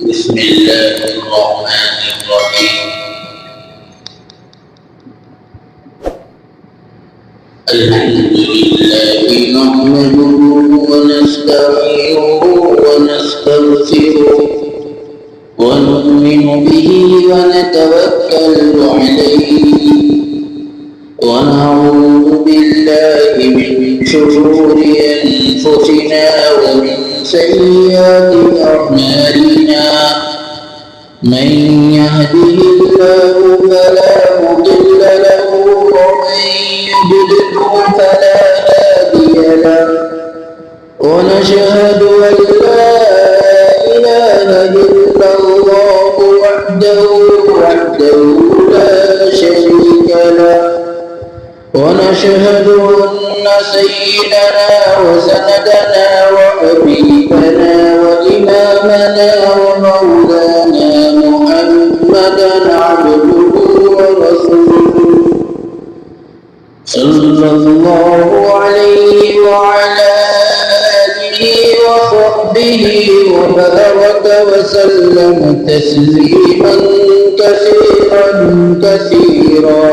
بسم الله الرحمن الرحيم. الحمد لله نحمده ونستعينه ونستغفره ونؤمن به ونتوكل عليه ونعوذ بالله من شرور أنفسنا ومن سيئات أعمالنا. من يهده الله فلا مضل له ومن يضلله فلا هادي له. ونشهد أن لا إله إلا الله وحده لا شريك له. ونشهد أن سيدنا وسندنا وحبيبنا وإمامنا ومولانا محمدا عبده ورسوله صلى الله عليه وعلى آله وصحبه وبارك وسلم تسليما كثيرا.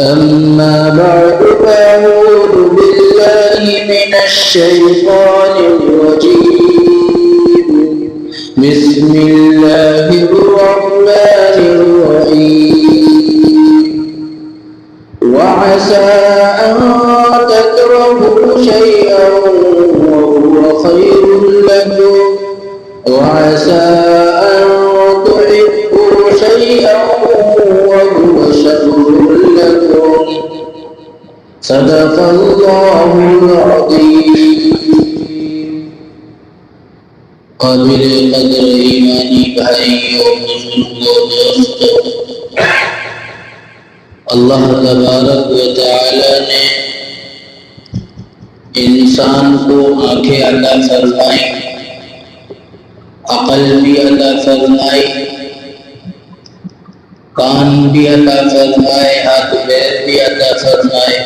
أما بعد فأعوذ بالله من الشيطان الرجيم. بسم الله الرحمن الرحيم. وعسى أن تكرهوا شيئا وهو خير لكم وعسى أن تحبوا شيئا وهو شر لكم. صدق الله العظيم. قابل قدر ایمانی بھائیوں بزرگوں دوستوں، اللہ تبارک و تعالی نے انسان کو آنکھیں عطا فرمائی، عقل بھی عطا فرمائی، کان بھی عطا فرمائے، ہاتھ پیر بھی عطا فرمائے،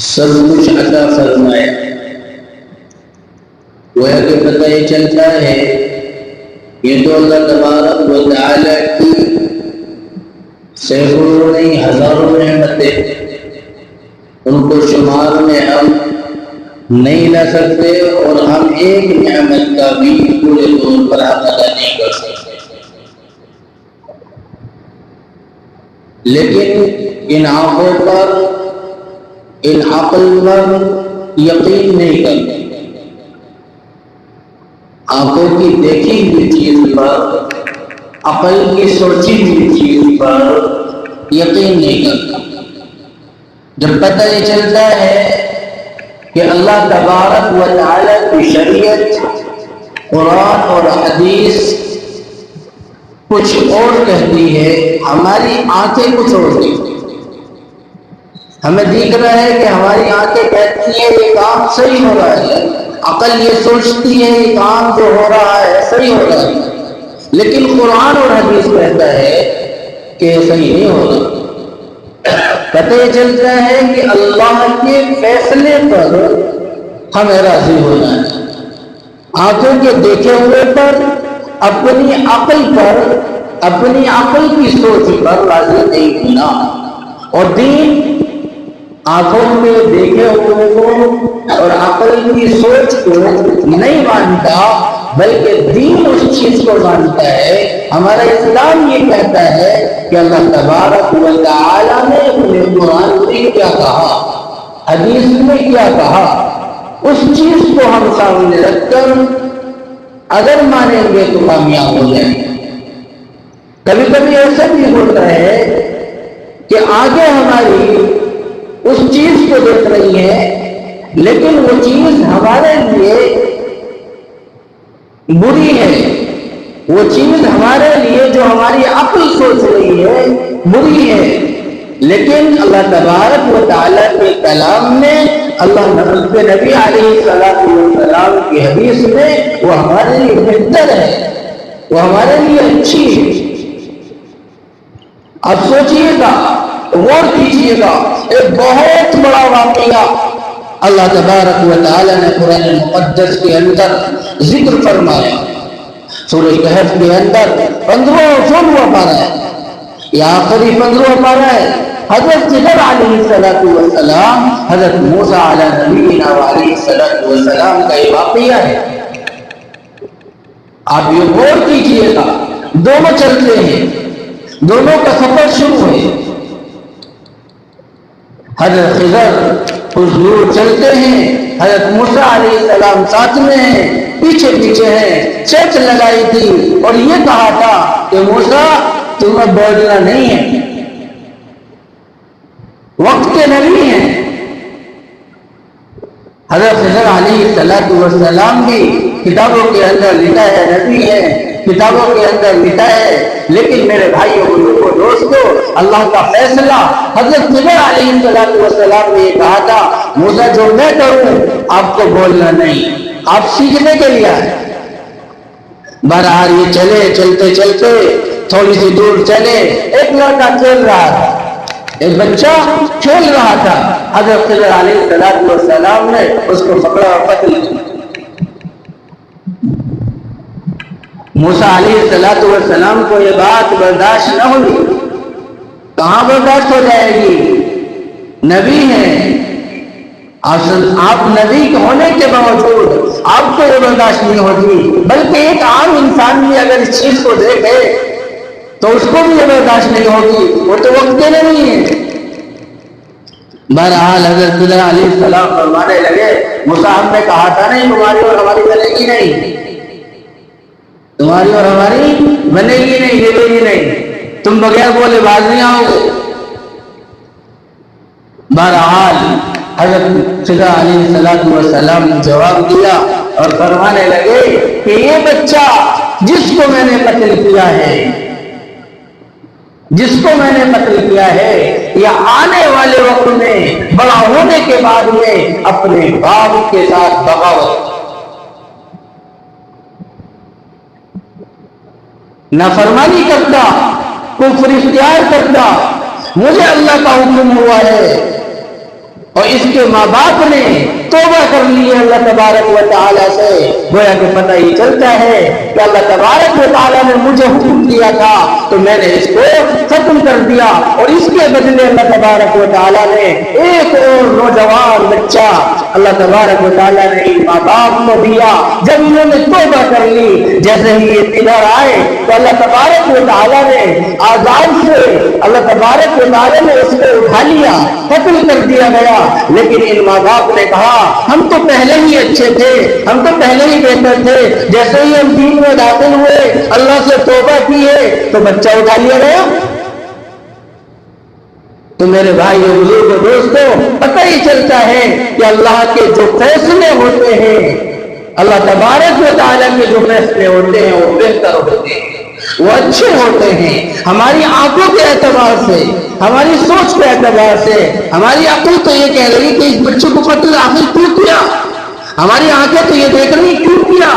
سب کچھ عطا فرمائے. گویا کہ پتہ یہ چلتا ہے یہ تو اللہ تبارک و تعالی کی سینکڑوں نہیں ہزاروں نعمتیں، ان کو شمار میں ہم نہیں لا سکتے اور ہم ایک نعمت کا بھی پورے طور پر حق ادا نہیں کر سکتے. لیکن ان آنکھوں پر، ان عقل پر یقین نہیں کرتے، آنکھوں کی دیکھی ہوئی چیز پر، عقل کی سوچی ہوئی چیز پر یقین نہیں کرتا. جب پتہ یہ چلتا ہے کہ اللہ تبارک و تعالی کی شریعت، قرآن اور حدیث کچھ اور کہتی ہے، ہماری آنکھیں کچھ اور کہتی ہیں. ہمیں دیکھ رہا ہے کہ ہماری آنکھیں کہتی ہیں یہ کام صحیح ہو رہا ہے، عقل یہ سوچتی ہے یہ کام جو ہو رہا ہے صحیح ہو رہا ہے، لیکن قرآن اور حدیث کہتا ہے کہ یہ صحیح نہیں ہو رہا. پتہ یہ چلتا ہے کہ اللہ کے فیصلے پر ہمیں راضی ہونا ہے، آنکھوں کے دیکھے ہوئے پر، اپنی عقل پر، اپنی عقل کی سوچ پر راضی نہیں ہونا. اور دین آنکھوں میں دیکھے ہوئے کو اور عقل کی سوچ کو نہیں مانتا، بلکہ دین اس چیز کو مانتا ہے. ہمارا اسلام یہ کہتا ہے کہ اللہ تبارک و تعالی نے اپنے قرآن میں کیا کہا، حدیث میں کیا کہا، اس چیز کو ہم سامنے رکھ کر اگر مانیں گے تو کامیاب ہو جائیں گے. کبھی کبھی ایسا بھی ہوتا ہے کہ آگے ہماری اس چیز کو دیکھ رہی ہے، لیکن وہ چیز ہمارے لیے بری ہے، وہ چیز ہمارے لیے جو ہماری عقل سوچ رہی ہے بری ہے، لیکن اللہ تبارک و تعالیٰ کے کلام میں، اللہ کے نبی علیہ السلام کی حدیث میں وہ ہمارے لیے بہتر ہے، وہ ہمارے لیے اچھی ہے. اب سوچئے گا، غور کیجئے گا، ایک بہت بڑا واقعہ اللہ تبارک و تعالی نے قرآن مقدس کے اندر ذکر فرمایا. سورہ کہف کے اندر 15واں پارہ ہے، یہ آخری 15واں پارہ ہے. حضرت خضر علیہ السلام حضرت موسیٰ علیہ نبینا علیہ السلام کا یہ واقعہ ہے. آپ یہ غور کیجئے گا، دونوں چلتے ہیں، دونوں کا سفر شروع ہے. حضرت خضر کچھ دور چلتے ہیں، حضرت موسیٰ علیہ السلام ساتھ میں ہیں، پیچھے پیچھے ہیں. شرط لگائی تھی اور یہ کہا تھا کہ موسیٰ تمہیں بولنا نہیں ہے، وقت کے نبی ہیں. حضرت خضر علیہ السلام بھی کتابوں کے اندر لکھا ہے نبی ہے، کتابوں کے اندر لکھا ہے. لیکن میرے بھائیوں کو دوستو، اللہ کا فیصلہ حضرت خضر علیہ السلام نے یہ کہا تھا موسیٰ جو میں کروں آپ کو بولنا نہیں، آپ سیکھنے کے لیے آئے. بہرحال یہ چلتے چلتے تھوڑی سی دور چلے. ایک لڑکا کھیل رہا تھا، ایک بچہ کھیل رہا تھا. حضرت خضر علیہ السلام نے اس کو پکڑا اور قتل کیا. موسیٰ علیہ السلام کو یہ بات برداشت نہ ہوئی. کہاں برداشت ہو جائے گی؟ نبی ہیں آپ، نبی ہونے کے باوجود آپ کو یہ برداشت نہیں ہوتی، بلکہ ایک عام انسان بھی اگر اس چیز کو دیکھے تو اس کو بھی یہ برداشت نہیں ہوگی، وہ تو وقت کے نہیں ہے. بہرحال حضرت خضر علیہ السلام فرمانے لگے موسیٰ ہم نے کہا تھا نہیں تمہاری اور ہماری بنے گی نہیں، تمہاری اور ہماری بنے گی نہیں، ملے گی نہیں، تم بغیر بولے باز نہیں آؤ گے. بہرحال حضرت خضر علیہ السلام نے جواب دیا اور فرمانے لگے کہ یہ بچہ جس کو میں نے قتل کیا ہے، جس کو میں نے قتل کیا ہے، یہ آنے والے وقت میں بڑا ہونے کے بعد میں اپنے باپ کے ساتھ بغاوت، نافرمانی کرتا، کفر اختیار کرتا. مجھے اللہ کا حکم ہوا ہے اور اس کے ماں باپ نے توبہ کر لی ہے اللہ تبارک و تعالیٰ سے. گویا کہ پتہ یہ چلتا ہے کہ اللہ تبارک و تعالیٰ نے مجھے حکم دیا تھا تو میں نے اس کو ختم کر دیا، اور اس کے بدلے اللہ تبارک و تعالیٰ نے ایک اور نوجوان بچہ اللہ تبارک و تعالیٰ نے ان ماں باپ کو دیا. جب انہوں نے توبہ کر لی، جیسے ہی یہ ادھر آئے تو اللہ تبارک و تعالیٰ نے آزاد سے اللہ تبارک و تعالیٰ نے اس کو اٹھا لیا، قتل کر دیا گیا. لیکن ان ماں باپ نے کہا ہم تو پہلے ہی اچھے تھے، ہم تو پہلے ہی بہتر تھے، جیسے ہی ہم دین میں داخل ہوئے اللہ سے توبہ کی ہے تو بچہ اٹھا لیا گیا. تو میرے بھائی اور بزرگ دوستوں، پتہ ہی چلتا ہے کہ اللہ کے جو فیصلے ہوتے ہیں، اللہ تبارک و تعالیٰ کے جو فیصلے ہوتے ہیں وہ بہتر ہوتے ہیں، وہ اچھے ہوتے ہیں. ہماری آنکھوں کے اعتبار سے، ہماری سوچ کے اعتبار سے ہماری عقل تو یہ کہہ رہی کہ اس بچے کو قتل آخر کیوں کیا، ہماری آنکھیں تو یہ دیکھ رہی کیوں کیا،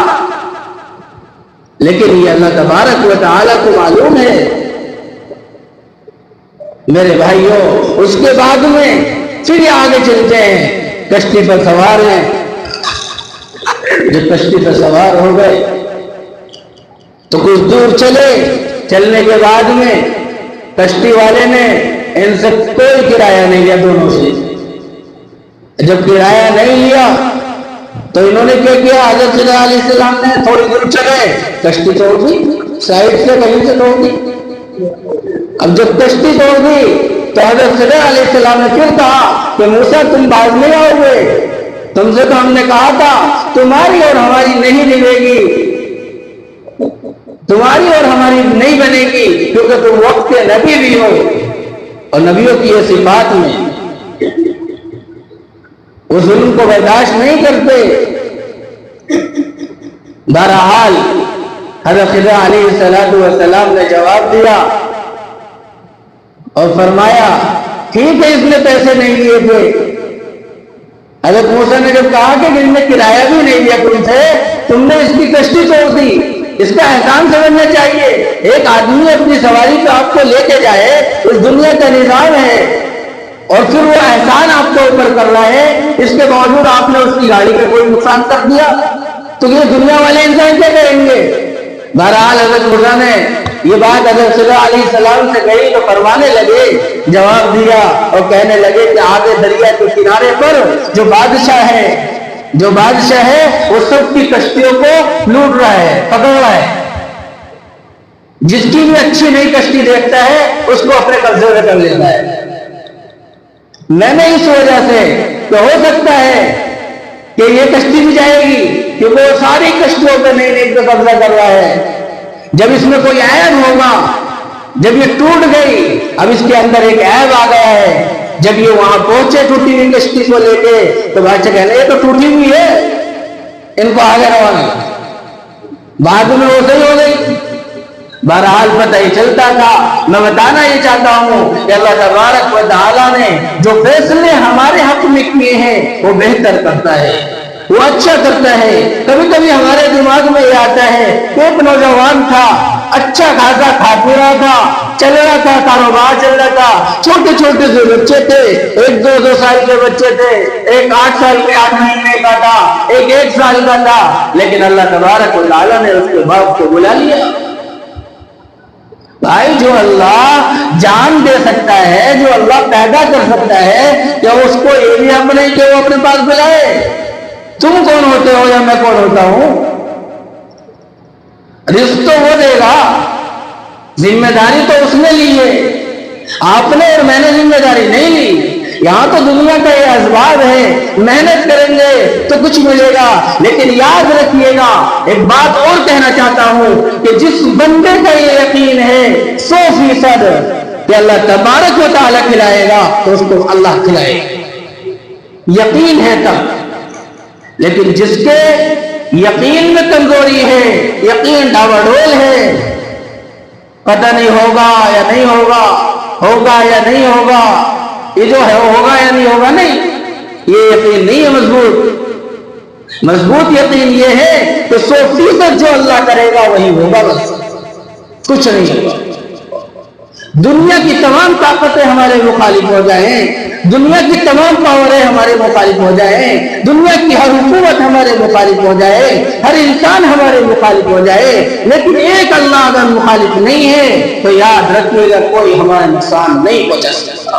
لیکن یہ اللہ تبارک و تعالیٰ کو معلوم ہے. میرے بھائیوں، اس کے بعد میں پھر آگے چلتے ہیں، کشتی پر سوار ہیں. جب کشتی پر سوار ہو گئے تو کچھ دور چلنے کے بعد میں کشتی والے نے ان سے کوئی کرایہ نہیں لیا دونوں سے. جب کرایہ نہیں لیا تو انہوں نے کیا کیا، حضرت خضر علیہ السلام نے تھوڑی دور چلے، کشتی توڑ دی، سائڈ سے کہیں سے توڑ دی. اب جب کشتی توڑ دی تو حضرت خضر علیہ السلام نے پھر کہا کہ موسیٰ تم باز نہیں آؤ گے، تم سے تو ہم نے کہا تھا تمہاری اور ہماری نہیں ملے گی، تمہاری اور ہماری نہیں بنے گی، کیونکہ تم وقت کے نبی بھی ہو اور نبیوں کی یہ صفات میں وہ ظلم کو برداشت نہیں کرتے. بہرحال حضرت خضر علیہ السلام نے جواب دیا اور فرمایا ٹھیک ہے اس نے پیسے نہیں لیے تھے. حضرت موسیٰ نے جب کہا کہ جن نے کرایہ بھی نہیں لیا تم سے، تم نے اس کی کشتی توڑ دی، اس کا احسان سمجھنا چاہیے. ایک آدمی اپنی سواری پہ آپ کو لے کے جائے، اس دنیا کا نظام ہے، اور پھر وہ احسان آپ کے اوپر کر رہا ہے، اس کے باوجود آپ نے اس کی گاڑی کا کوئی نقصان کر دیا، تو یہ دنیا والے انسان کیا کریں گے؟ بہرحال حضرت مرزا نے یہ بات حضرت صلی اللہ علیہ السلام سے کہی تو فرمانے لگے، جواب دیا اور کہنے لگے کہ آگے دریا کے کنارے پر جو بادشاہ ہے وہ سب کی کشتیوں کو لوٹ رہا ہے، پکڑ رہا ہے، جس کی بھی اچھی نئی کشتی دیکھتا ہے اس کو اپنے قبضے میں کر لیتا ہے۔ میں نے اس وجہ سے کہ ہو سکتا ہے کہ یہ کشتی بھی جائے گی، کیونکہ وہ ساری کشتیوں پہ نئی قبضہ کر رہا ہے۔ جب اس میں کوئی عیب ہوگا، جب یہ ٹوٹ گئی، اب اس کے اندر ایک عیب آ گیا ہے، جب یہ وہاں پہنچے ٹوٹی ہوئی کشتی کو لے کے تو بادشاہ کہنے یہ تو ٹوٹی ہوئی ہے، ان کو آگے روانا۔ بعد میں وہ صحیح ہو گئی۔ بہرحال پتہ ہی چلتا تھا۔ میں بتانا یہ چاہتا ہوں کہ اللہ تبارک و تعالیٰ نے جو فیصلے ہمارے حق میں کیے ہیں وہ بہتر کرتا ہے، وہ اچھا کرتا ہے۔ کبھی کبھی ہمارے دماغ میں یہ آتا ہے کہ ایک نوجوان تھا، اچھا خاصا کھا پی رہا تھا، چل رہا تھا، کاروبار چل رہا تھا، چھوٹے چھوٹے سے بچے تھے، ایک دو سال کے بچے تھے، ایک 8 سال کے 8 مہینے کا تھا، ایک 1 سال کا تھا، لیکن اللہ تبارک و تعالیٰ نے اس کے باپ کو بلا لیا۔ بھائی جو اللہ جان دے سکتا ہے، جو اللہ پیدا کر سکتا ہے، کیا اس کو یہ بھی حق نہیں کہ وہ اپنے پاس بلائے؟ تم کون ہوتے ہو یا میں کون ہوتا ہوں؟ رزق تو وہ دے گا، ذمہ داری تو اس نے لی ہے، آپ نے اور میں نے ذمہ داری نہیں لی۔ یہاں تو دنیا کا یہ اسباب ہے، محنت کریں گے تو کچھ ملے گا، لیکن یاد رکھیے گا، ایک بات اور کہنا چاہتا ہوں کہ جس بندے کا یہ یقین ہے 100% کہ اللہ تبارک و تعالیٰ کھلائے گا تو اس کو اللہ کھلائے گا، یقین ہے تب۔ لیکن جس کے یقین میں کمزوری ہے، یقین ڈاوا ڈول ہے، پتہ نہیں ہوگا یا نہیں ہوگا، ہوگا یا نہیں ہوگا، یہ جو ہے ہوگا یا نہیں ہوگا، نہیں، یہ یقین نہیں ہے مضبوط۔ مضبوط یقین یہ ہے کہ 100% جو اللہ کرے گا وہی ہوگا، بس کچھ نہیں ہوگا۔ دنیا کی تمام طاقتیں ہمارے مخالف ہو جائیں، دنیا کی تمام پاوریں ہمارے مخالف ہو جائیں، دنیا کی ہر حکومت ہمارے مخالف ہو جائے، ہر انسان ہمارے مخالف ہو جائے، لیکن ایک اللہ اگر مخالف نہیں ہے تو یاد رکھیے گا کوئی ہمارا نقصان نہیں پہنچا سکتا۔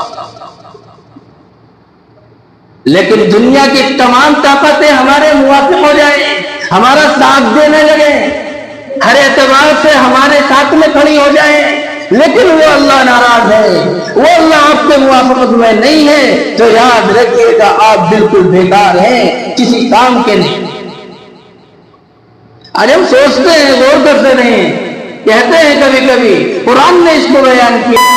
لیکن دنیا کی تمام طاقتیں ہمارے موافق ہو جائیں، ہمارا ساتھ دینے لگے، ہر اعتبار سے ہمارے ساتھ میں کھڑی ہو جائیں، لیکن وہ اللہ ناراض ہے، وہ اللہ آپ کے موافقت میں نہیں ہے، تو یاد رکھیے گا آپ بالکل بیکار ہیں، کسی کام کے نہیں۔ آج ہم سوچتے ہیں، غور کرتے نہیں، کہتے ہیں کبھی کبھی قرآن نے اس کو بیان کیا